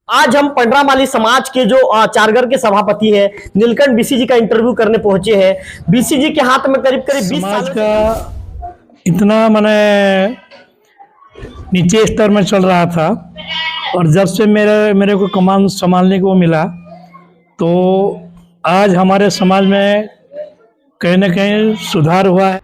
आज हम पंडरामाली समाज के जो चारगढ़ के सभापति हैं नीलकंठ बीसीजी का इंटरव्यू करने पहुंचे हैं। बीसीजी के हाथ में करीब करीब 20 समाज साल का इतना मैंने नीचे स्तर में चल रहा था और जब से मेरे को कमान संभालने को मिला तो आज हमारे समाज में कहीं न कहीं सुधार हुआ है।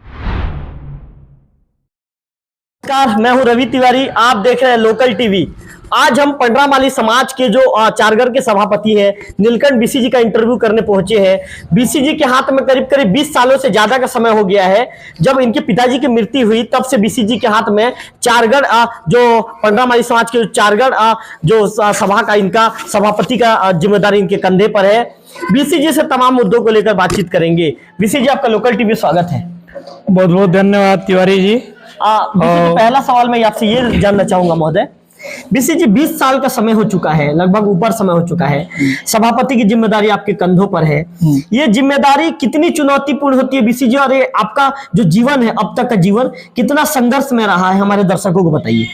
नमस्कार, मैं हूं रवि तिवारी, आप देख रहे हैं लोकल टीवी। आज हम पंडरामाली समाज के जो चारगढ़ के सभापति हैं नीलकंठ बीसीजी का इंटरव्यू करने पहुंचे हैं। बीसीजी के हाथ में करीब करीब 20 सालों से ज्यादा का समय हो गया है। जब इनके पिताजी की मृत्यु हुई तब से बीसीजी के हाथ में चारगढ़ जो पंडरामाली समाज के चारगढ़ जो सभा का इनका सभापति का जिम्मेदारी इनके कंधे पर है। बीसीजी से तमाम मुद्दों को लेकर बातचीत करेंगे। बीसीजी, आपका लोकल टीवी स्वागत है। बहुत बहुत धन्यवाद तिवारी जी। पहला सवाल मैं आपसे ये जानना चाहूंगा महोदय, बीसीजी 20 साल का समय हो चुका है, लगभग ऊपर समय हो चुका है, सभापति की जिम्मेदारी आपके कंधों पर है। ये जिम्मेदारी कितनी चुनौतीपूर्ण होती है बीसीजी, और ये आपका जो जीवन है अब तक का जीवन कितना संघर्ष में रहा है, हमारे दर्शकों को बताइए।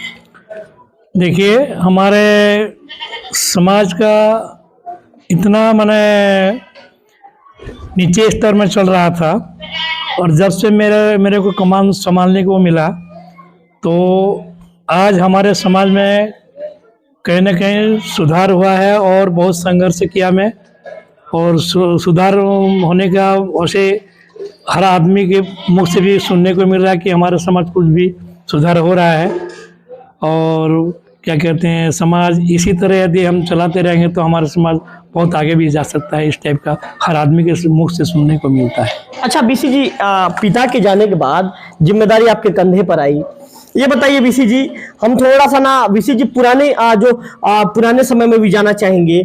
देखिए, हमारे समाज का इतना मैंने नीचे स्तर में चल रहा था और जब से मेरे को कमान संभालने को मिला तो आज हमारे समाज में कहीं न कहीं सुधार हुआ है और बहुत संघर्ष किया मैं, और सुधार होने का वैसे हर आदमी के मुख से भी सुनने को मिल रहा है कि हमारे समाज कुछ भी सुधार हो रहा है। और क्या कहते हैं, समाज इसी तरह यदि हम चलाते रहेंगे तो हमारा समाज बहुत आगे भी जा सकता है। इस टाइप का हर आदमी के मुख से सुनने को मिलता है। अच्छा बीसीजी, पिता के जाने के बाद जिम्मेदारी आपके कंधे पर आई, ये बताइए बीसीजी, हम थोड़ा सा ना बीसीजी पुराने समय में भी जाना चाहेंगे।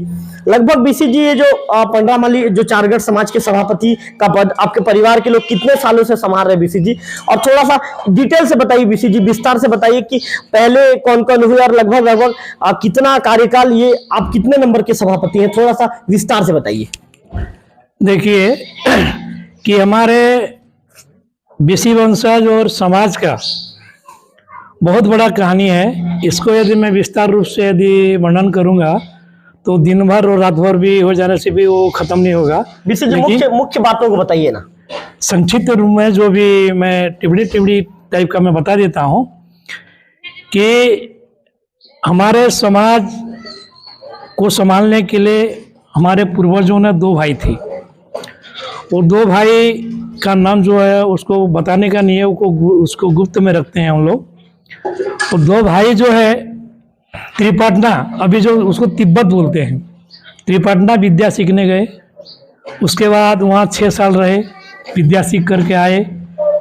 लगभग बीसीजी ये जो पंडरामाली जो चारगढ़ समाज के सभापति का पद आपके परिवार के लोग कितने सालों से संभाल रहे बीसीजी, और थोड़ा सा डिटेल से बताइए बीसीजी, विस्तार से बताइए कि पहले कौन कौन हुए और लगभग कितना कार्यकाल, ये आप कितने नंबर के सभापति हैं, थोड़ा सा विस्तार से बताइए। देखिए कि हमारे बीसी वंशज और समाज का बहुत बड़ा कहानी है। इसको यदि मैं विस्तार रूप से यदि वर्णन करूंगा तो दिन भर और रात भर भी हो जाने से भी वो खत्म नहीं होगा। मुख्य बातों को बताइए ना, संक्षिप्त रूप में जो भी मैं टिबड़ी टाइप का मैं बता देता हूँ कि हमारे समाज को संभालने के लिए हमारे पूर्वजों ने 2 भाई थे, और 2 भाई का नाम जो है उसको बताने का नहीं है, उसको गुप्त में रखते हैं हम लोग। और 2 भाई जो है त्रिपाटना, अभी जो उसको तिब्बत बोलते हैं, त्रिपाटना विद्या सीखने गए। उसके बाद वहाँ 6 साल रहे, विद्या सीख करके आए।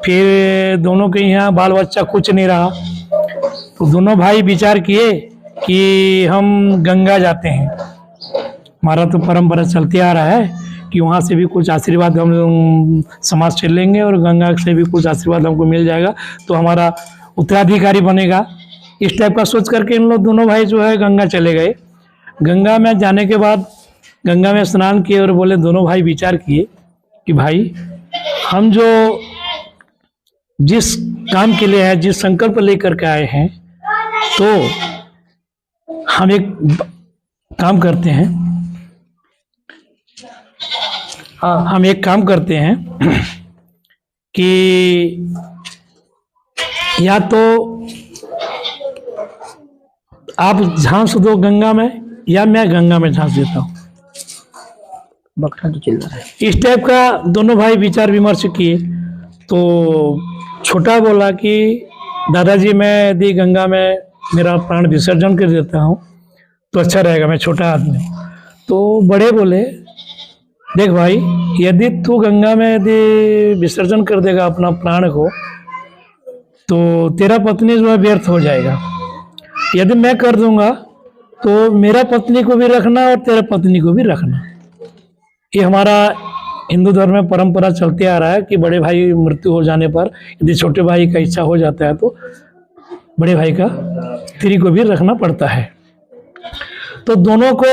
फिर दोनों के यहाँ बाल बच्चा कुछ नहीं रहा तो दोनों भाई विचार किए कि हम गंगा जाते हैं। हमारा तो परंपरा चलते आ रहा है कि वहाँ से भी कुछ आशीर्वाद हम समाज से लेंगे और गंगा से भी कुछ आशीर्वाद हमको मिल जाएगा तो हमारा उत्तराधिकारी बनेगा। इस टाइप का सोच करके इन लोग दोनों भाई जो है गंगा चले गए। गंगा में जाने के बाद गंगा में स्नान किए और बोले, दोनों भाई विचार किए कि भाई हम जो जिस काम के लिए है, जिस संकल्प लेकर के आए हैं, तो हम एक काम करते हैं, हम एक काम करते हैं कि या तो आप झांस दो गंगा में या मैं गंगा में झांस देता हूँ। बकरा तो चिल्ला रहा है। इस टाइप का दोनों भाई विचार विमर्श किए तो छोटा बोला कि दादाजी, मैं यदि गंगा में मेरा प्राण विसर्जन कर देता हूँ तो अच्छा रहेगा, मैं छोटा आदमी हूँ। तो बड़े बोले, देख भाई, यदि तू गंगा में यदि विसर्जन कर देगा अपना प्राण को तो तेरा पत्नी जो है व्यर्थ हो जाएगा। यदि मैं कर दूंगा तो मेरा पत्नी को भी रखना और तेरा पत्नी को भी रखना। ये हमारा हिंदू धर्म में परंपरा चलते आ रहा है कि बड़े भाई मृत्यु हो जाने पर यदि छोटे भाई का इच्छा हो जाता है तो बड़े भाई का स्त्री को भी रखना पड़ता है। तो दोनों को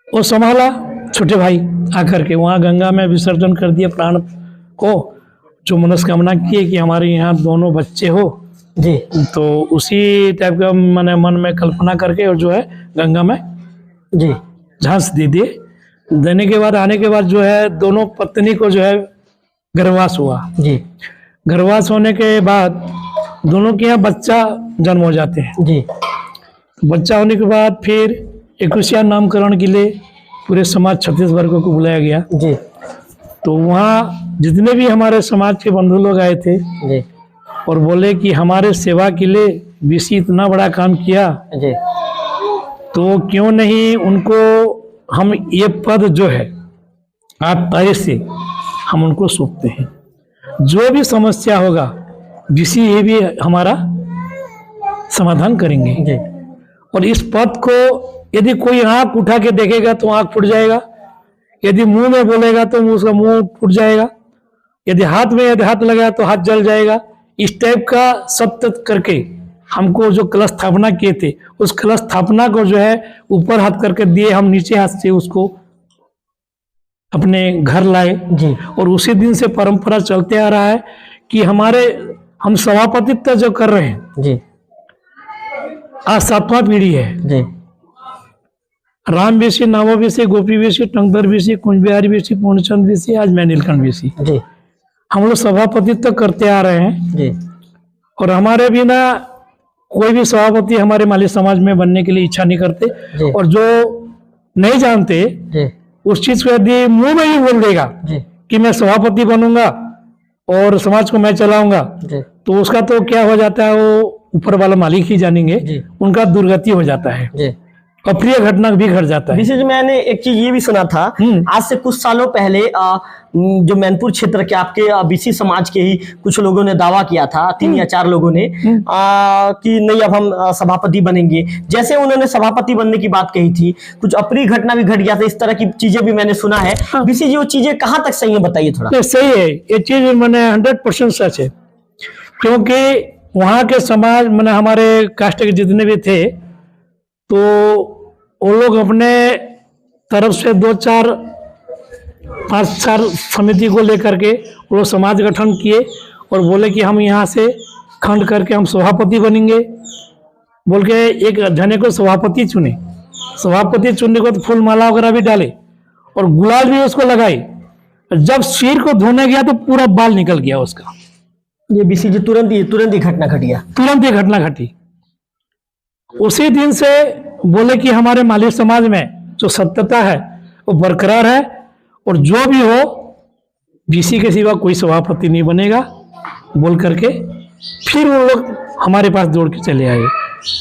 वो संभाला, छोटे भाई आकर के वहाँ गंगा में विसर्जन कर दिया प्राण को, जो मनोकामना की कि हमारे यहाँ दोनों बच्चे हो जी तो उसी टाइप का मैंने मन में कल्पना करके और जो है गंगा में जी झांस दे दिए। देने के बाद आने के बाद जो है दोनों पत्नी को जो है गर्भवास हुआ। जी गर्भवास होने के बाद दोनों के यहाँ बच्चा जन्म हो जाते हैं। जी बच्चा होने के बाद फिर 21वां नामकरण के लिए पूरे समाज छत्तीसगढ़ को बुलाया गया। जी तो वहाँ जितने भी हमारे समाज के बंधु लोग आए थे जी और बोले कि हमारे सेवा के लिए बीसी इतना बड़ा काम किया, जी तो क्यों नहीं उनको हम ये पद जो है आप तय से हम उनको सौंपते हैं। जो भी समस्या होगा बीसी ये भी हमारा समाधान करेंगे। जी और इस पद को यदि कोई आंख उठा के देखेगा तो आंख फूट जाएगा, यदि मुंह में बोलेगा तो उसका मुंह फूट जाएगा, यदि हाथ लगाया तो हाथ जल जाएगा। इस टाइप का सब तत्व करके हमको जो कलश स्थापना किए थे, उस कलश स्थापना को जो है ऊपर हाथ करके दिए, हम नीचे हाथ से उसको अपने घर लाए। जी और उसी दिन से परंपरा चलते आ रहा है कि हम सभापतित्व जो कर रहे हैं, जी आज 7वां पीढ़ी है। जी राम बीसी, नामा बीसी, गोपी BC, टंगधर BC, Kunj Bihari BC, Purnachand BC, आज मैं नीलकंठ बीसी। जी हम लोग सभापतित्व करते आ रहे हैं। जी और हमारे बिना कोई भी सभापति हमारे माली समाज में बनने के लिए इच्छा नहीं करते। जी और जो नहीं जानते जी उस चीज को यदि मुंह में ही बोल देगा जी कि मैं सभापति बनूंगा और समाज को मैं चलाऊंगा, जी तो उसका तो क्या हो जाता है, वो ऊपर वाला मालिक ही जानेंगे, जी उनका दुर्गति हो जाता है, जी अप्रिय घटना भी घट जाता है। विशेष मैंने एक चीज ये भी सुना था, आज से कुछ सालों पहले जो मैनपुर क्षेत्र के आपके बीसी समाज के ही कुछ लोगों ने दावा किया था, 3 या 4 लोगों ने कि नहीं अब हम सभापति बनेंगे। जैसे उन्होंने सभापति बनने की बात कही थी, कुछ अप्रिय घटना भी घट गया था। इस तरह की चीजें भी मैंने सुना है। बीसी जी वो चीजें कहाँ तक सही है, बताइए थोड़ा। सही है, ये चीज मैंने 100% सच है। क्योंकि वहाँ के समाज मैंने हमारे कास्ट के जितने भी थे, तो वो लोग अपने तरफ से 2-4-5 समिति को लेकर के वो लोग समाज गठन किए और बोले कि हम यहाँ से खंड करके हम सभापति बनेंगे, बोल के एक जने को सभापति चुने। सभापति चुनने को तो फूल माला वगैरह भी डाले और गुलाल भी उसको लगाई। जब सिर को धोने गया तो पूरा बाल निकल गया उसका। ये बीसी जी तुरंत ही घटना घट गया, तुरंत ये घटना घटी। उसी दिन से बोले कि हमारे माली समाज में जो सत्यता है वो बरकरार है और जो भी हो बीसी के सिवा कोई सभापति नहीं बनेगा, बोल करके फिर वो लोग हमारे पास दौड़ के चले आए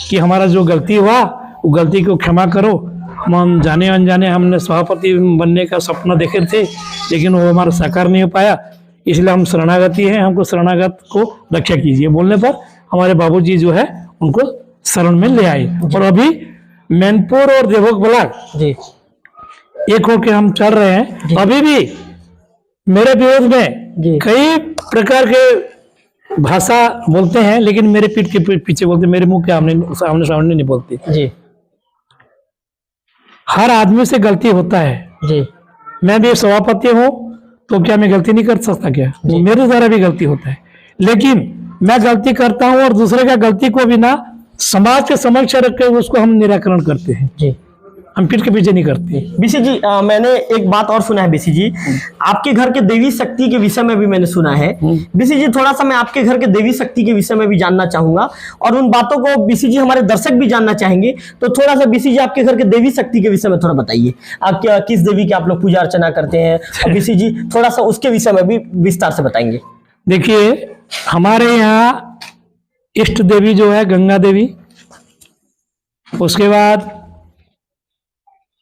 कि हमारा जो गलती हुआ वो गलती को क्षमा करो। हम जाने अनजाने हमने सभापति बनने का सपना देखे थे, लेकिन वो हमारा साकार नहीं हो पाया, इसलिए हम शरणागति हैं, हमको शरणागत को रक्षा कीजिए। बोलने पर हमारे बाबूजी जो है उनको शरण में ले आए। और अभी मैनपुर और देवोग ब्लॉक जी एक होकर हम चल रहे हैं। अभी भी मेरे विरोध में कई प्रकार के भाषा बोलते हैं, लेकिन मेरे पीठ के पीछे बोलते, मेरे मुंह के आमने सामने नहीं बोलते। जी हर आदमी से गलती होता है जी। मैं भी सभापति हूँ तो क्या मैं गलती नहीं कर सकता क्या? मेरे द्वारा भी गलती होता है, लेकिन मैं गलती करता हूँ और दूसरे का गलती को भी ना समाज के समक्ष रख के उसको हम निराकरण करते हैं जी, हम पीठ के पीछे नहीं करते। बीसी जी मैंने एक बात और सुना है बीसी जी, आपके घर के देवी शक्ति के विषय में भी मैंने सुना है। बीसी जी थोड़ा सा मैं आपके घर के देवी शक्ति के विषय में भी जानना चाहूंगा और उन बातों को बीसी जी हमारे दर्शक भी जानना चाहेंगे। तो थोड़ा सा बीसी जी आपके घर के देवी शक्ति के विषय में थोड़ा बताइए, आप क्या किस देवी की आप लोग पूजा अर्चना करते हैं, और बीसी जी थोड़ा सा उसके विषय में भी विस्तार से बताएंगे। देखिए हमारे यहाँ इष्ट देवी जो है गंगा देवी, उसके बाद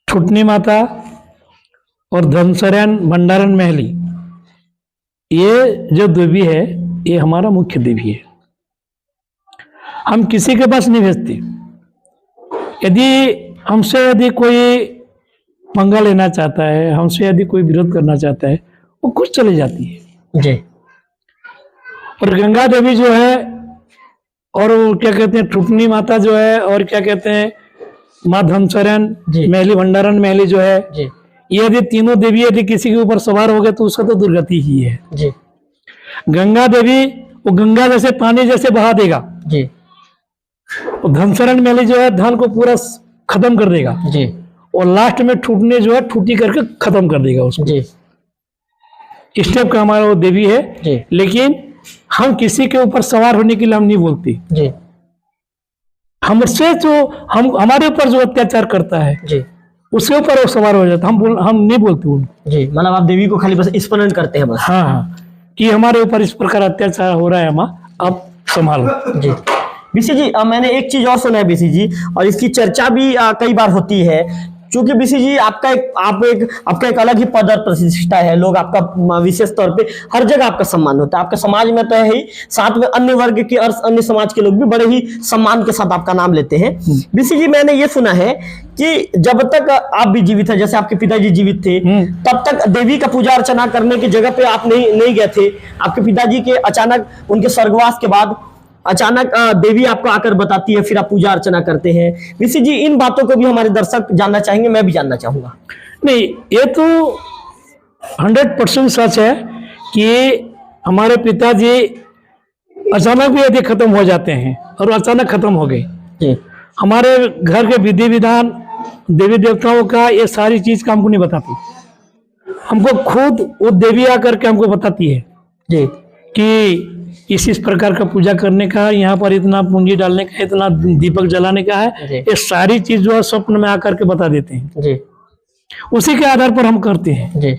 ठुटनी माता और धनसरन भंडारण महली, ये जो देवी है ये हमारा मुख्य देवी है। हम किसी के पास नहीं भेजते। यदि कोई पंगा लेना चाहता है, हमसे यदि कोई विरोध करना चाहता है, वो खुद चले जाती है जी। और गंगा देवी जो है और क्या कहते हैं ठुटनी माता जो है और क्या कहते हैं माँ धनसरन महली भंडारण महली जो है जी, ये यदि तीनों देवी यदि किसी के ऊपर सवार हो गए तो उसका तो दुर्गति ही है जी। गंगा देवी वो गंगा जैसे पानी जैसे बहा देगा। जी और धनशरण मेले जो है धन को पूरा खत्म कर देगा जी और लास्ट में ठूटने जो है ठूटी करके खत्म कर देगा उसको। जी इस टाइप का हमारा वो देवी है। जी लेकिन हम किसी के ऊपर सवार होने के लिए हम नहीं बोलते। जी हमसे जो हमारे ऊपर जो अत्याचार करता है जी उसके ऊपर वो सवार हो जाता है। हम नहीं बोलते उनको। जी, मतलब आप देवी को खाली बस स्मरण करते हैं बस। हाँ हाँ, कि हमारे ऊपर इस प्रकार अत्याचार हो रहा है, आप संभालो। जी बीसी जी, मैंने एक चीज और सुना है बीसी जी, और इसकी चर्चा भी कई बार होती है, क्योंकि बीसी जी आपका एक अलग ही पद और प्रतिष्ठा है। लोग आपका विशेष तौर पे हर जगह आपका सम्मान होता है। आपका समाज में तो है ही, साथ में अन्य वर्ग के और अन्य समाज के लोग भी बड़े ही सम्मान के साथ आपका नाम लेते हैं। बीसी जी, मैंने ये सुना है कि जब तक आप भी जीवित है, जैसे आपके पिताजी जीवित थे, तब तक देवी का पूजा अर्चना करने की जगह पे आप नहीं गए थे। आपके पिताजी के अचानक उनके स्वर्गवास के बाद अचानक देवी आपको आकर बताती है, फिर आप पूजा अर्चना करते हैं। ऋषि जी, इन बातों को भी हमारे दर्शक जानना चाहेंगे, मैं भी जानना चाहूंगा। नहीं, ये तो 100% सच है कि हमारे पिताजी अचानक भी यदि खत्म हो जाते हैं और अचानक खत्म हो गए। हमारे घर के विधि विधान, देवी देवताओं का, ये सारी चीज का हमको नहीं बताती। हमको खुद वो देवी आकर के हमको बताती है जी कि इस प्रकार का पूजा करने का, यहाँ पर इतना पूंजी डालने का, इतना दीपक जलाने का है। ये सारी चीज जो है स्वप्न में आकर के बता देते हैं जी। उसी के आधार पर हम करते हैं जी।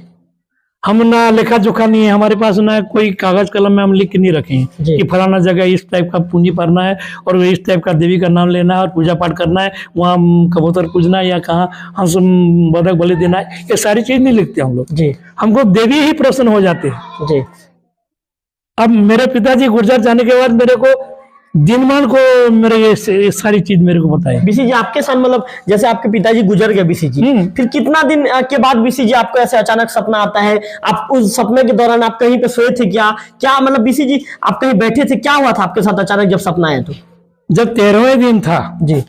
हम ना लेखा जोखा नहीं है हमारे पास, ना कोई कागज कलम में हम लिख के नहीं रखे हैं कि फलाना जगह इस टाइप का पूंजी भरना है और इस टाइप का देवी का नाम लेना है और पूजा पाठ करना है, वहाँ कबूतर पूजना है या कहाँ हम बदक बलि देना है। ये सारी चीज नहीं लिखते हम लोग जी। हमको देवी ही प्रसन्न हो जाते हैं जी। अब मेरे पिताजी गुजर जाने के बाद मेरे को दिनमान को मेरे ये सारी चीज मेरे को बताई। बीसी जी, आपके साथ मतलब जैसे आपके पिताजी गुजर गए बीसी जी, फिर कितना दिन के बाद बीसी जी आपको ऐसे अचानक सपना आता है? आप उस सपने के दौरान आप कहीं पे सोए थे क्या मतलब बीसी जी आप कहीं बैठे थे? क्या हुआ था आपके साथ अचानक जब सपना आया? तो जब 13वें दिन था जी,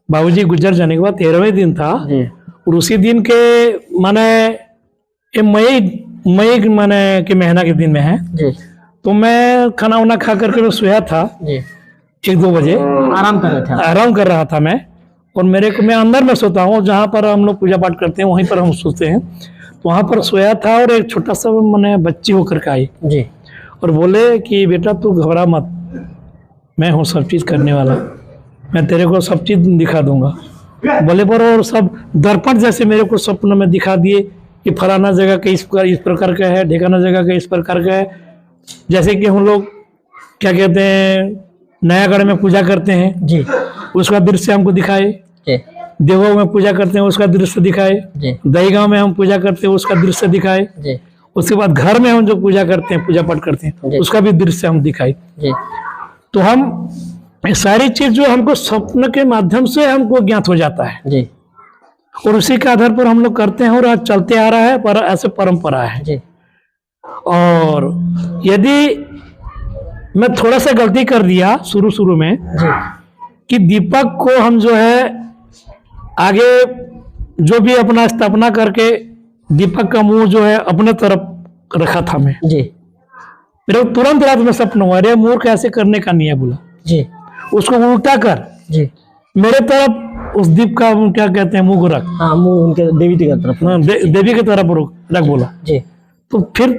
बाबूजी गुजर जाने के बाद 13वें दिन था और उसी दिन के माने मई माने के महीना के दिन में है जी। तो मैं खाना वाना खा करके मैं सोया था जी। 1-2 बजे आराम कर रहा था मैं, और मैं अंदर में सोता हूँ जहाँ पर हम लोग पूजा पाठ करते हैं, वहीं पर हम सोते हैं। तो वहाँ पर सोया था और एक छोटा सा मैंने बच्ची होकर के आई जी और बोले कि बेटा तू घबरा मत, मैं हूँ सब चीज़ करने वाला, मैं तेरे को सब चीज़ दिखा दूंगा। बोले पर और सब दर्पण जैसे मेरे को सपने में दिखा दिए कि फलाना जगह का इस प्रकार का है, ढेकाना जगह का इस प्रकार का है। जैसे कि हम लोग क्या कहते हैं नयागढ़ में पूजा करते हैं जी, उसका दृश्य हमको दिखाए। देवों में पूजा करते हैं उसका दृश्य दिखाए। दहीगांव में हम पूजा करते हैं उसका दृश्य दिखाए। उसके बाद घर में हम जो पूजा करते हैं, पूजा पाठ करते हैं, उसका भी दृश्य हम दिखाए। तो हम ये सारी चीज जो हमको स्वप्न के माध्यम से हमको ज्ञात हो जाता है जी। और उसी के आधार पर हम लोग करते हैं और आज चलते आ रहा है, पर ऐसे परंपरा है जी। और यदि मैं थोड़ा सा गलती कर दिया शुरू में कि दीपक को हम जो है आगे जो भी अपना स्थापना करके दीपक का मुंह जो है अपने तरफ रखा था मैं जी। मेरे को तुरंत रात में सपना हुआ, अरे मूर्ख ऐसे करने का नहीं है बोला जी, उसको उल्टा कर जी, मेरे तरफ उस दीप का क्या कहते हैं मुंह को रख। हाँ, मुंह उनके देवी की तरफ, देवी की तरफ रख बोला जी। तो फिर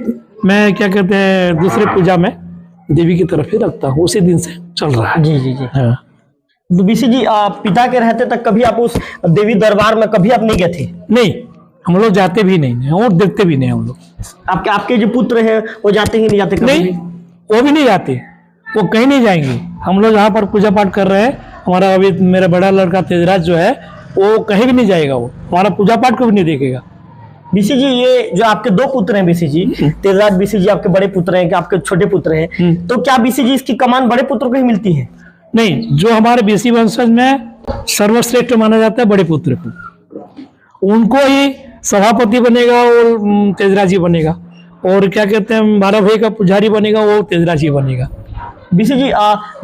मैं क्या कहते हैं दूसरे पूजा में देवी की तरफ ही रखता हूँ, उसी दिन से चल रहा है जी जी जी। हाँ। तो बीसी जी पिता के रहते तक कभी आप उस देवी दरबार में कभी आप नहीं गए थे? नहीं, हम लोग जाते भी नहीं और देखते भी नहीं हम लोग। आपके जो पुत्र है वो जाते ही नहीं जाते? कभी नहीं, वो भी नहीं जाते, वो कहीं नहीं जाएंगे। हम लोग यहाँ पर पूजा पाठ कर रहे हैं, हमारा अभी मेरा बड़ा लड़का तेजराज जो है वो कहीं भी नहीं जाएगा, वो हमारा पूजा पाठ को भी नहीं देखेगा। बीसी जी, ये जो आपके 2 पुत्र हैं बीसी जी, तेजराज बीसी जी आपके बड़े पुत्र हैं कि आपके छोटे पुत्र हैं, तो क्या बीसी जी इसकी कमान बड़े पुत्र को ही मिलती है? नहीं, जो हमारे बीसी वंशज में सर्वश्रेष्ठ माना जाता है बड़े पुत्र को, उनको ही सभापति बनेगा और तेजराज ही बनेगा, और क्या कहते हैं 12 भाई का पुजारी बनेगा वो तेजराज ही बनेगा। बीसी जी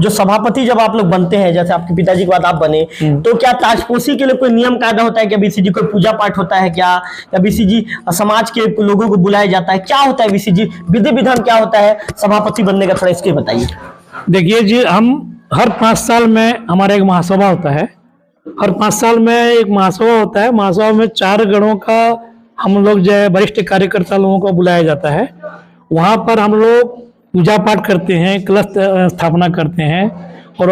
जो सभापति जब आप लोग बनते हैं, जैसे आपके पिताजी के बाद आप बने, तो क्या ताजपोशी के लिए कोई नियम कायदा होता है क्या? बीसी जी कोई पूजा पाठ होता है क्या, या बीसी जी समाज के लोगों को बुलाया जाता है, क्या होता है बीसी जी, विधि विधान क्या होता है सभापति बनने का, थोड़ा इसके बताइए। देखिए जी, हम हर 5 साल में हमारा एक महासभा होता है। हर 5 साल में एक महासभा होता है। महासभा में 4 गणों का हम लोग जो है वरिष्ठ कार्यकर्ता लोगों को बुलाया जाता है। वहाँ पर हम लोग पूजा पाठ करते हैं, कलश स्थापना करते हैं। और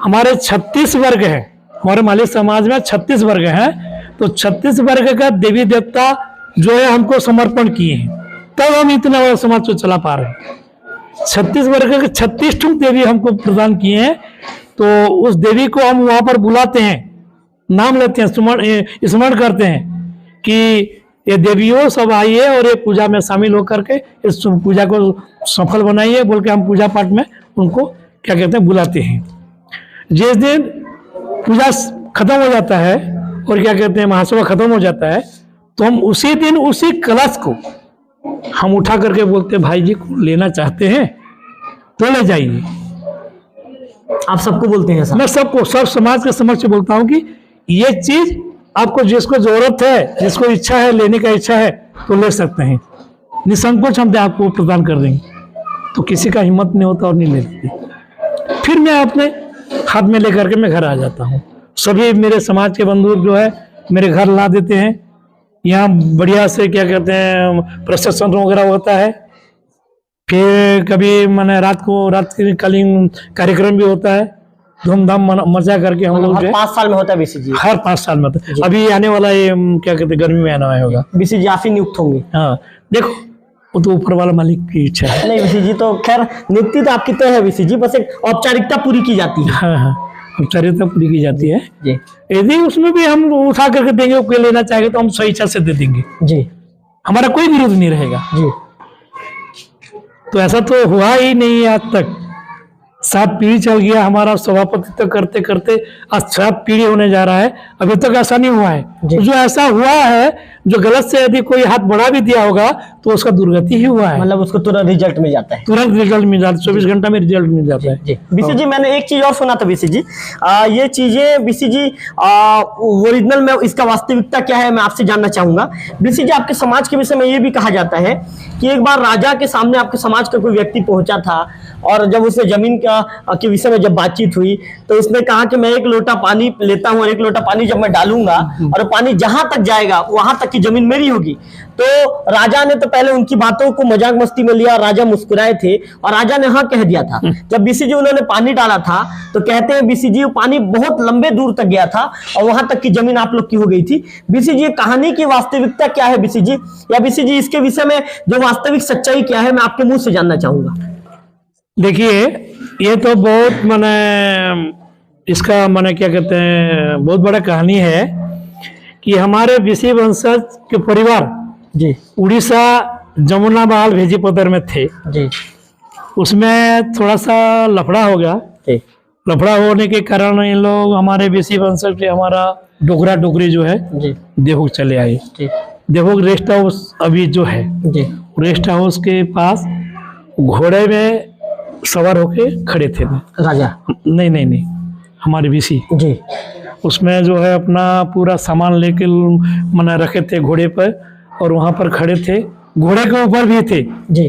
हमारे 36 वर्ग हैं, हमारे माली समाज में 36 वर्ग हैं। तो 36 वर्ग का देवी देवता जो है हमको समर्पण किए हैं, तब हम इतना बड़ा समाज को चला पा रहे हैं। 36 वर्ग के 36 ठुक देवी हमको प्रदान किए हैं। तो उस देवी को हम वहाँ पर बुलाते हैं, नाम लेते हैं, स्मरण करते हैं कि ये देवियों सब आइए और ये पूजा में शामिल होकर के इस पूजा को सफल बनाइए, बोल के हम पूजा पाठ में उनको क्या कहते हैं बुलाते हैं। जिस दिन पूजा खत्म हो जाता है और क्या कहते हैं महासभा खत्म हो जाता है, तो हम उसी दिन उसी कलश को हम उठा करके बोलते हैं, भाई जी को लेना चाहते हैं तो ले जाइए। आप सबको बोलते हैं? मैं सबको, सब समाज के समक्ष बोलता हूँ कि ये चीज आपको जिसको जरूरत है, जिसको इच्छा है, लेने का इच्छा है तो ले सकते हैं, निसंकोच हम आपको प्रदान कर देंगे। तो किसी का हिम्मत नहीं होता और नहीं लेते। फिर मैं अपने हाथ में लेकर के मैं घर आ जाता हूँ। सभी मेरे समाज के बंधु जो है मेरे घर ला देते हैं। यहाँ बढ़िया से क्या कहते हैं प्रशासन वगैरह होता है। फिर कभी मैंने रात की कालीन कार्यक्रम भी होता है, धूमधाम मजा करके हम लोग। हर 5 साल में होता है बीसी जी? हर 5 साल में होता है। अभी आने वाला ये क्या कहते हैं गर्मी में आना होगा। बीसी जी आप ही नियुक्त होंगे? हाँ, देखो वो तो ऊपर वाला मालिक की इच्छा है। नहीं बीसी जी, तो खैर नियुक्ति तो आपकी तय है बीसी जी, बस एक औपचारिकता पूरी की जाती है। हाँ हाँ, औपचारिकता पूरी की जाती है जी। यदि उसमें भी हम उठा करके देंगे, कोई लेना चाहेगा तो हम सही इच्छा से दे देंगे जी, हमारा कोई विरोध नहीं रहेगा जी। तो ऐसा तो हुआ ही नहीं आज तक। 7 पीढ़ी चल गया हमारा सभापतित्व करते करते, आज 7 पीढ़ी होने जा रहा है, अभी तक ऐसा नहीं हुआ है। जो ऐसा हुआ है, जो गलत से यदि कोई हाथ बढ़ा भी दिया होगा तो उसका दुर्गति ही हुआ है। मतलब उसको तुरंत रिजल्ट मिल जाता है? तुरंत रिजल्ट मिल जाता है, 24 घंटा में रिजल्ट मिल जाता है। बीसी जी मैंने एक चीज और सुना था बीसी जी, ये चीजें बीसी जी ओरिजिनल में इसका वास्तविकता क्या है मैं आपसे जानना चाहूंगा। बीसी जी आपके समाज के विषय में ये भी कहा जाता है कि एक बार राजा के सामने आपके समाज का कोई व्यक्ति पहुंचा था और जब उसने जमीन के विषय में जब बातचीत हुई तो उसने कहा कि मैं 1 लोटा पानी लेता हूं और 1 लोटा पानी जब मैं डालूंगा और पानी जहां तक जाएगा वहां तक की जमीन मेरी होगी। तो राजा ने तो पहले उनकी बातों को मजाक मस्ती में लिया, राजा मुस्कुराए थे और राजा ने हाँ कह दिया था। जब बीसी जी उन्होंने पानी डाला था तो कहते हैं बीसी जी वो पानी बहुत लंबे दूर तक गया था और वहां तक की जमीन आप लोग की हो गई थी। बीसी जी कहानी की वास्तविकता क्या है बीसी जी, या बीसी जी इसके विषय में जो वास्तविक सच्चाई क्या है मैं आपके मुंह से जानना चाहूंगा। देखिए ये तो बहुत माने इसका माने क्या कहते हैं बहुत बड़ा कहानी है कि हमारे बीसी वंशज के परिवार जी उड़ीसा जमुना बहाल भेजी पदर में थे जी। उसमें थोड़ा सा लफड़ा हो गया। लफड़ा होने के कारण इन लोग हमारे बीसी वंशज से हमारा डोगरा डोगरी जो है जी देवोग चले आए। देवोग रेस्ट हाउस अभी जो है जी, रेस्ट हाउस के पास घोड़े में सवार होके खड़े थे राजा? नहीं हमारे बीसी जी। उसमें जो है अपना पूरा सामान लेके मना रखे थे घोड़े पर और वहां पर खड़े थे, घोड़े के ऊपर भी थे जी।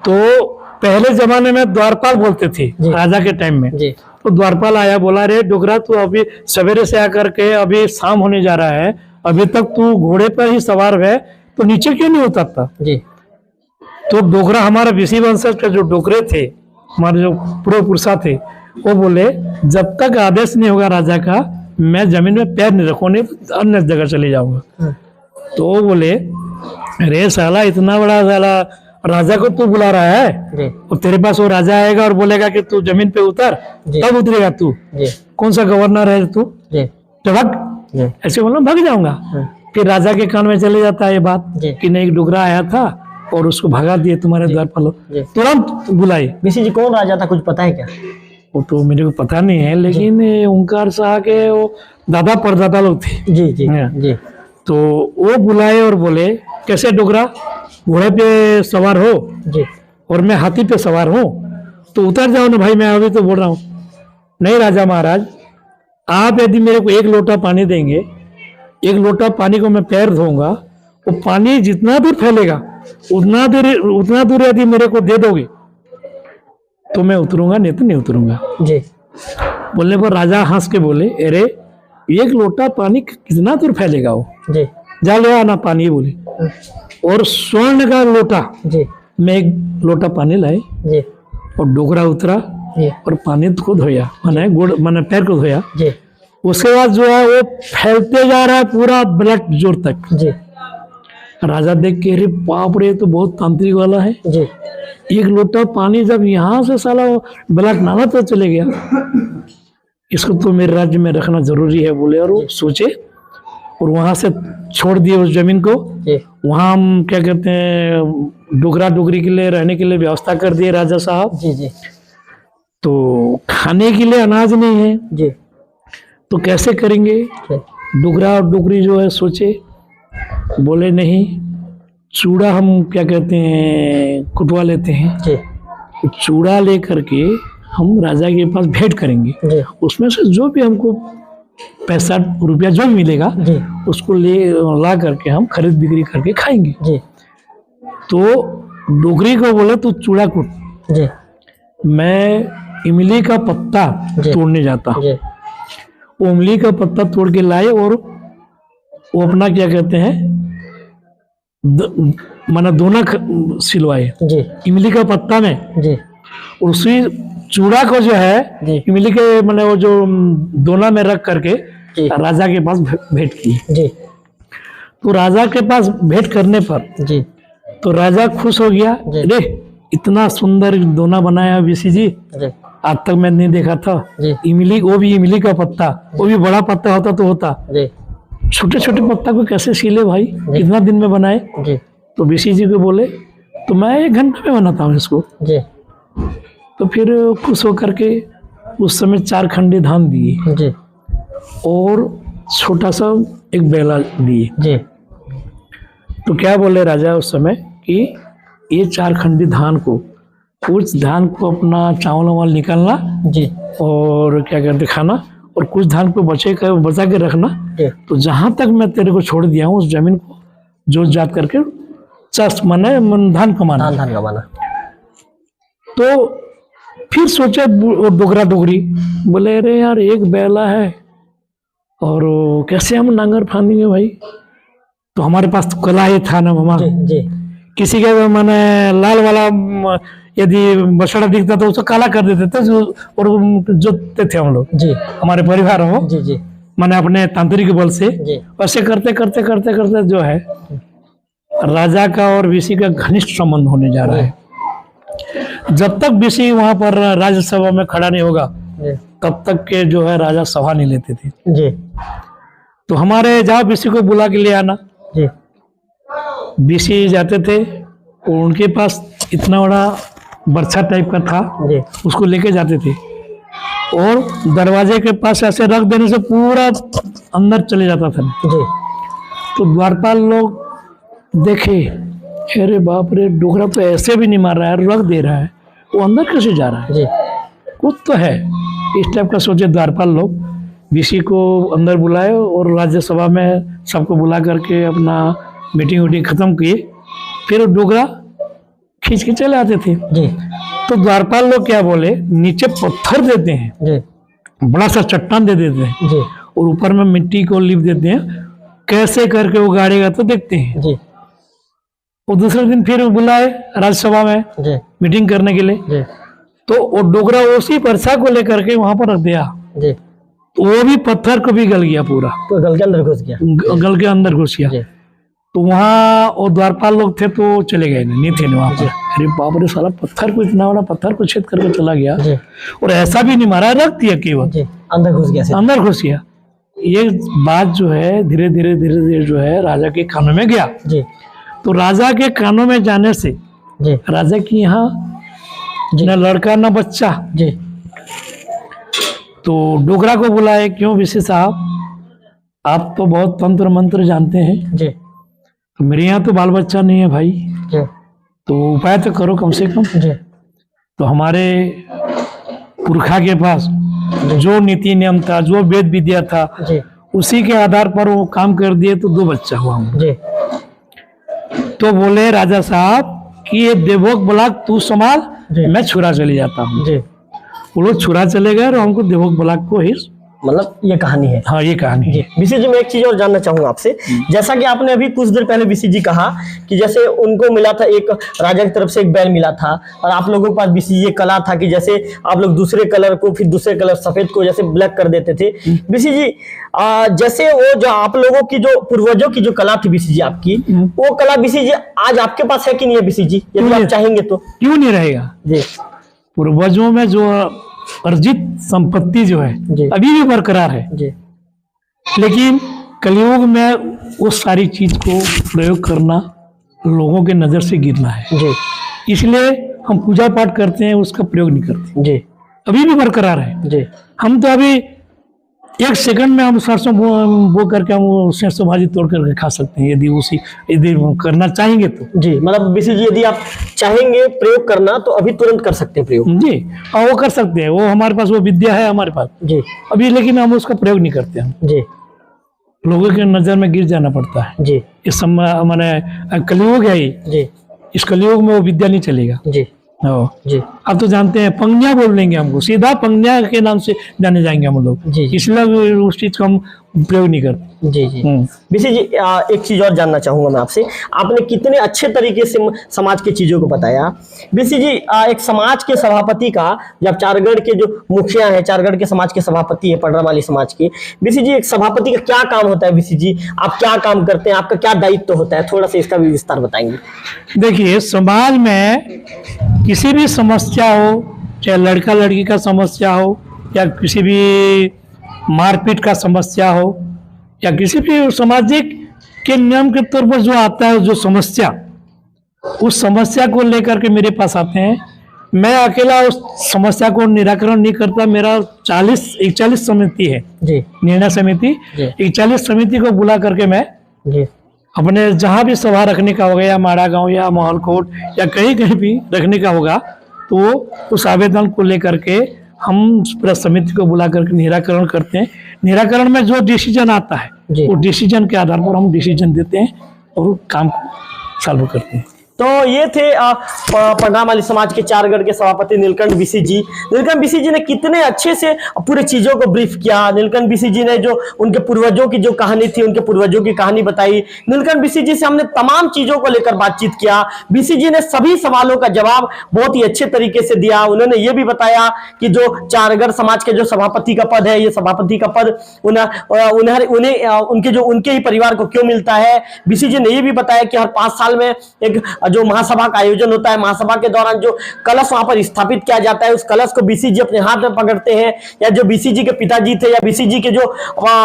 तो पहले जमाने में द्वारपाल बोलते थे राजा के टाइम में जी। तो द्वारपाल आया, बोला रे डोगरा तू अभी सवेरे से आकर के अभी शाम होने जा रहा है, अभी तक तू घोड़े पर ही सवार है तो नीचे क्यों नहीं उतरता जी। तो डोगरा हमारा बीसी वंशज के जो डोगरे थे, हमारे जो पूर्व पुरुषा थे, वो बोले जब तक आदेश नहीं होगा राजा का मैं जमीन में पैर नहीं रखूंगा, अन्य जगह चले जाऊंगा। तो वो बोले रे साला इतना बड़ा साला राजा को तू बुला रहा है और तेरे पास वो राजा आएगा और बोलेगा कि तू जमीन पे उतर, तब उतरेगा तू? कौन सा गवर्नर है तू? तो भाग, ऐसे बोलो भाग जाऊंगा। फिर राजा के कान में चले जाता है ये बात कि नहीं एक डोगरा आया था और उसको भगा दिए तुम्हारे द्वार पर, तुरंत बुलाए। बीसी जी कौन राजा था कुछ पता है क्या? वो तो मेरे को पता नहीं है, लेकिन ओंकार शाह के वो दादा परदादा लोग थे जी जी जी। तो वो बुलाए और बोले कैसे डोगरा घोड़े पे सवार हो जी और मैं हाथी पे सवार हूँ तो उतर जाओ ना भाई, मैं अभी तो बोल रहा हूँ। नहीं राजा महाराज, आप यदि मेरे को 1 लोटा पानी देंगे, 1 लोटा पानी को मैं पैर धोऊंगा, वो पानी जितना दूर फैलेगा उतना दूर यदि मेरे को दे दोगे तो मैं उतरूंगा, नहीं तो नहीं उतरूंगा। जी बोलने पर राजा हंस के बोले, अरे 1 लोटा पानी कितना दूर फैलेगा वो, जी जा ले आना पानी, बोले। और स्वर्ण का लोटा जी में 1 लोटा पानी लाए जी और डोगरा उतरा जी और पानी को धोया, मैंने पैर को धोया। जी उसके बाद जो है वो फैलते जा रहा है पूरा ब्लड जोर तक। जी राजा देख के, अरे बाप रे, तो बहुत तांत्रिक वाला है। जी 1 लोटा पानी जब यहाँ से साला ब्लड नाला तो चले गया, इसको तो मेरे राज्य में रखना जरूरी है, बोले। और वो सोचे और वहां से छोड़ दिए उस जमीन को। जी वहां हम क्या कहते हैं, डोगरा डोगरी के लिए रहने के लिए व्यवस्था कर दिए राजा साहब। जी जी तो खाने के लिए अनाज नहीं है, जी तो कैसे करेंगे। डोगरा और डोगरी जो है सोचे, बोले नहीं, चूड़ा हम क्या कहते हैं कुटवा लेते हैं। जी तो चूड़ा ले करके हम राजा के पास भेंट करेंगे, जी उसमें से जो भी हमको पैसा रुपया जो मिलेगा जी उसको ला करके हम खरीद बिक्री करके खाएंगे। जी तो डोगरी को बोले, तू चूड़ा कूट, जी मैं इमली का पत्ता जी। तोड़ने जाता हूँ। जी वो इमली का पत्ता तोड़ के लाए और वो अपना क्या कहते हैं माना दोना सिलवाए जी इमली का पत्ता में। जी और उसी चूड़ा को जो है जी इमली के मैंने वो जो दोना में रख करके जी राजा के पास भेंट की। जी तो राजा के पास भेंट करने पर जी तो राजा खुश हो गया, जी। अरे इतना सुंदर दोना बनाया बीसी जी, जी आज तक मैं नहीं देखा था। जी इमली, वो भी इमली का पत्ता, वो भी बड़ा पत्ता होता तो होता, जी छोटे छोटे पत्ता को कैसे सीले भाई, कितना दिन में बनाए। जी तो बीसी जी को बोले, तो मैं 1 घंटे में बनाता हूँ इसको। जी तो फिर खुश होकर के उस समय 4 खंडे धान दिए जी और छोटा सा एक बेला दिए। जी तो क्या बोले राजा उस समय कि ये 4 खंडी धान को, कुछ धान को अपना चावल वावल निकालना जी और क्या कहते खाना, और कुछ धान को बचा के रखना। जी तो जहां तक मैं तेरे को छोड़ दिया हूँ उस जमीन को जोत जात करके चाष माने धान कमाना। धान कमाना। तो फिर सोचे डोगरा डोगरी, बोले अरे यार 1 बैला है और कैसे हम नांगर फांदेंगे भाई। तो हमारे पास तो कला ही था ना मामा, जी जी किसी के मैंने लाल वाला यदि बछड़ा दिखता तो उसको काला कर देते थे और जोतते थे हम लोग, जी हमारे परिवार में। जी जी मैंने अपने तांत्रिक बल से जी ऐसे करते करते करते करते जो है राजा का और बीसी का घनिष्ठ संबंध होने जा रहा है। जब तक बीसी वहां पर राज्यसभा में खड़ा नहीं होगा जी तब तक के जो है राजा सभा नहीं लेते थे। जी तो हमारे जाओ बीसी को बुला के ले आना। जी बीसी जाते थे और उनके पास इतना बड़ा बर्छा टाइप का था, जी उसको लेके जाते थे और दरवाजे के पास ऐसे रख देने से पूरा अंदर चले जाता था। जी तो द्वारपाल लोग देखे, अरे बाप रे, डोगरा तो ऐसे भी नहीं मार रहा है, रख दे रहा है, वो अंदर कैसे जा रहा है, जी कुछ तो है। इस टाइप का सोचे द्वारपाल लोग बीसी को अंदर बुलाए और राज्यसभा में सबको बुला करके अपना मीटिंग वूटिंग खत्म किए। फिर डोगरा खींच के चले आते थे। जी तो द्वारपाल लोग क्या बोले, नीचे पत्थर देते हैं, जी बड़ा सा चट्टान दे देते हैं जी और ऊपर में मिट्टी को लिप देते हैं, कैसे करके वो गाड़ेगा तो देखते हैं। जी वो दूसरे दिन फिर बुलाए राज्यसभा में जी मीटिंग करने के लिए। जी तो वो डोगरा उसी परछा को लेकर के वहां पर रख दिया, जी तो वो भी पत्थर को भी गल गया पूरा, तो गल के अंदर घुस गया। गल के अंदर घुस गया। जी तो वहाँ वो द्वारपाल लोग थे तो चले गए, नहीं थे वहां पर। अरे बाप रे, साला पत्थर को, इतना बड़ा पत्थर को छेद करके चला गया जी और ऐसा भी नहीं मारा, रख दिया केवल, जी अंदर घुस गया। अंदर घुस गया। ये बात जो है धीरे धीरे जो है राजा के कानों में गया। जी तो राजा के कानों में जाने से जी राजा की यहाँ जी न लड़का न बच्चा। जी तो डोगरा को बुलाए, क्यों बीसी साहब, आप तो बहुत तंत्र मंत्र जानते हैं, जी तो मेरे यहाँ तो बाल बच्चा नहीं है भाई, जी तो उपाय तो करो कम से कम। जी तो हमारे पुरखा के पास जो नीति नियम था, जो वेद विद्या था, जी उसी के आधार पर वो काम कर दिए, तो 2 बच्चा हुआ हम। जी तो बोले राजा साहब कि ये देवभोग ब्लॉक तू संभाल, जी। मैं छुरा चली जाता हूँ। जी वो लोग छुरा चले गए और हमको देवभोग ब्लॉक को ही, मतलब ये कहानी है। हाँ ये कहानी जी है। बीसी जी, मैं एक चीज और जानना चाहूंगा आपसे। जैसा कि आपने अभी कुछ देर पहले बीसी जी कहा कि जैसे उनको मिला था, एक राजा की तरफ से एक बैल मिला था, और आप लोगों के पास बीसी जी ये कला था कि जैसे आप लोग दूसरे कलर को, फिर दूसरे कलर सफेद को जैसे ब्लैक कर देते थे। बीसी जी जैसे वो जो आप लोगों की जो पूर्वजों की जो कला थी बीसी जी आपकी, वो कला बीसी जी आज आपके पास है कि नहीं है बीसी जी, यदि आप चाहेंगे तो? क्यों नहीं रहेगा? जी पूर्वजों में जो अर्जित संपत्ति जो है जी। अभी भी बरकरार है, जी लेकिन कलयुग में उस सारी चीज को प्रयोग करना लोगों के नजर से गिरना है, जी इसलिए हम पूजा पाठ करते हैं, उसका प्रयोग नहीं करते। जी अभी भी बरकरार है। जी हम तो अभी 1 सेकंड में हम सरसों बो करके हम सरसों भाजी तोड़ करके खा सकते हैं, यदि करना चाहेंगे तो। जी मतलब बीसी जी यदि आप चाहेंगे प्रयोग करना तो अभी तुरंत कर सकते हैं प्रयोग। जी, और वो कर सकते हैं, वो हमारे पास वो विद्या है हमारे पास जी अभी, लेकिन हम उसका प्रयोग नहीं करते। हम जी लोगों के नजर में गिर जाना पड़ता है। जी इस समय मैंने कलयुग है ये, जी इस कलयुग में वो विद्या नहीं चलेगा। जी हाँ। जी आप तो जानते हैं पंगनिया बोल लेंगे, हमको सीधा पंगनिया के नाम से जाने जाएंगे हम लोग, जी। इसलिए उस चीज का हम प्रयोग नहीं करते। जी जी बीसी जी एक चीज और जानना चाहूंगा मैं आपसे। आपने कितने अच्छे तरीके से समाज की चीजों को बताया। बीसी जी एक समाज के सभापति का, जब चारगढ़ के जो मुखिया हैं, चारगढ़ के समाज के सभापति है, पडरामाली समाज के, बीसी जी एक सभापति का क्या काम होता है? बीसी जी आप क्या काम करते हैं, आपका क्या दायित्व होता है, थोड़ा सा इसका भी विस्तार बताएंगे। देखिए, समाज में किसी भी समस्या हो, चाहे लड़का लड़की का समस्या हो, या किसी भी मारपीट का समस्या हो, या किसी भी सामाजिक के नियम के तौर पर जो आता है, जो समस्या, उस समस्या को लेकर के मेरे पास आते हैं। मैं अकेला उस समस्या को निराकरण नहीं करता, मेरा 41 समिति है जी निर्णय समिति, 41 समिति को बुला करके मैं जी अपने जहाँ भी सभा रखने का होगा, या माड़ा गांव या माहौलकोट या कहीं कहीं भी रखने का होगा, तो उस आवेदन को लेकर के हम पूरा समिति को बुला करके निराकरण करते हैं। निराकरण में जो डिसीजन आता है, वो डिसीजन के आधार पर हम डिसीजन देते हैं और काम को सॉल्व करते हैं। तो ये थे पडरामाली समाज के चारगढ़ के सभापति नीलकंठ बीसी जी। नीलकंठ बीसी जी ने कितने अच्छे से पूरे चीजों को ब्रीफ किया। नीलकंठ बीसी जी ने जो उनके पूर्वजों की जो कहानी थी, उनके पूर्वजों की कहानी बताई। नीलकंठ बीसी जी से हमने तमाम चीजों को लेकर बातचीत किया। बीसी जी ने सभी सवालों का जवाब बहुत ही अच्छे तरीके से दिया। उन्होंने ये भी बताया कि जो चारगढ़ समाज के जो सभापति का पद है, ये सभापति का पद उन्हें उनके ही परिवार को क्यों मिलता है। बीसी जी ने ये भी बताया कि हर 5 साल में एक जो महासभा का आयोजन होता है, महासभा के दौरान जो कलश वहां पर स्थापित किया जाता है, उस कलश को बीसी जी अपने हाथ में पकड़ते हैं, या जो बीसी जी के पिताजी थे, या बीसी जी के जो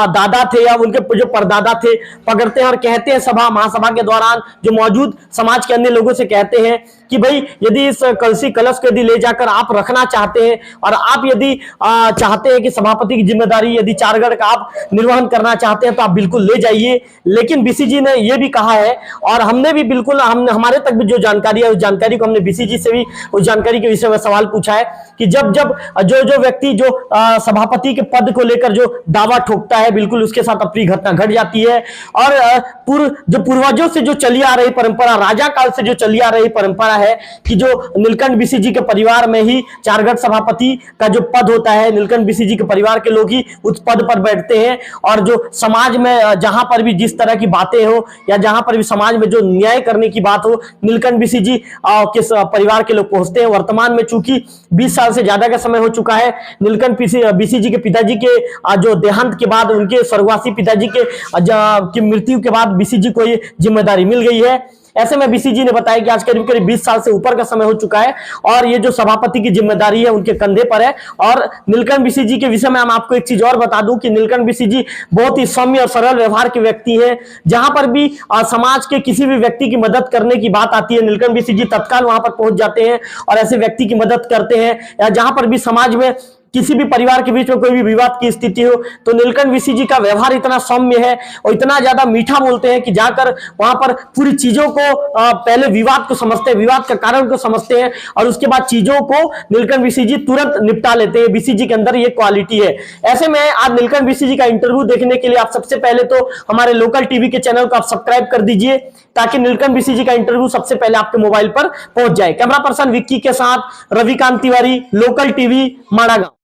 दादा थे, या उनके जो परदादा थे, पकड़ते हैं और कहते हैं महासभा के दौरान जो मौजूद समाज के अन्य लोगों से कहते हैं कि भाई यदि इस कलश को यदि ले जाकर आप रखना चाहते हैं, और आप यदि चाहते हैं कि सभापति की जिम्मेदारी यदि चारगढ़ का आप निर्वहन करना चाहते हैं, तो आप बिल्कुल ले जाइए। लेकिन बीसी जी ने यह भी कहा है, और हमने भी बिल्कुल हमारे तक भी जो जानकारी है, उस जानकारी को हमने बीसी जी से भी उस जानकारी के विषय में सवाल पूछा है कि जब जो व्यक्ति जो सभापति के पद को लेकर जो दावा ठोकता है, बिल्कुल उसके साथ अपनी घटना घट जाती है। और पूर्वजों से जो चली आ रही परंपरा, राजा काल से जो चली आ रही परंपरा है कि जो नीलकंठ बीसी जी के परिवार में ही चारगढ़ सभापति का जो पद होता है, नीलकंठ बीसी जी के परिवार के लोग ही उस पद पर बैठते हैं। और जो समाज में जहां पर भी जिस तरह की बातें हो, या जहां पर भी समाज में जो न्याय करने की बात हो, नीलकंठ बीसी जी के परिवार के लोग पहुंचते हैं। वर्तमान में चूंकि 20 साल से ज्यादा का समय हो चुका है, नीलकंठ बीसी जी के पिताजी के जो देहांत के बाद, उनके स्वर्गवासी पिताजी की मृत्यु के बाद बीसी जी को ये जिम्मेदारी मिल गई है। ऐसे में बीसी जी ने बताया कि आज करीब 20 साल से ऊपर का समय हो चुका है, और ये जो सभापति की जिम्मेदारी है उनके कंधे पर है। और नीलकंठ बीसी जी के विषय में हम आपको एक चीज और बता दूं कि नीलकंठ बीसी जी बहुत ही सौम्य और सरल व्यवहार के व्यक्ति हैं। जहां पर भी समाज के किसी भी व्यक्ति की मदद करने की बात आती है, नीलकंठ बीसी जी तत्काल वहां पर पहुंच जाते हैं और ऐसे व्यक्ति की मदद करते हैं। या जहां पर भी समाज में किसी भी परिवार के बीच में कोई भी विवाद की स्थिति हो तो नीलकंठ वीसी जी का व्यवहार इतना सौम्य है और इतना ज्यादा मीठा बोलते हैं कि जाकर वहां पर पूरी चीजों को पहले विवाद को समझते हैं, विवाद का कारण को समझते हैं और उसके बाद चीजों को नीलकंठ वीसी जी तुरंत निपटा लेते हैं। वीसी जी के अंदर ये क्वालिटी है। ऐसे में आज नीलकंठ वीसी जी का इंटरव्यू देखने के लिए आप सबसे पहले तो हमारे लोकल टीवी के चैनल को आप सब्सक्राइब कर दीजिए ताकि नीलकंठ वीसी जी का इंटरव्यू सबसे पहले आपके मोबाइल पर पहुंच जाए। कैमरा पर्सन विक्की के साथ रविकांत तिवारी, लोकल टीवी, माड़ागांव।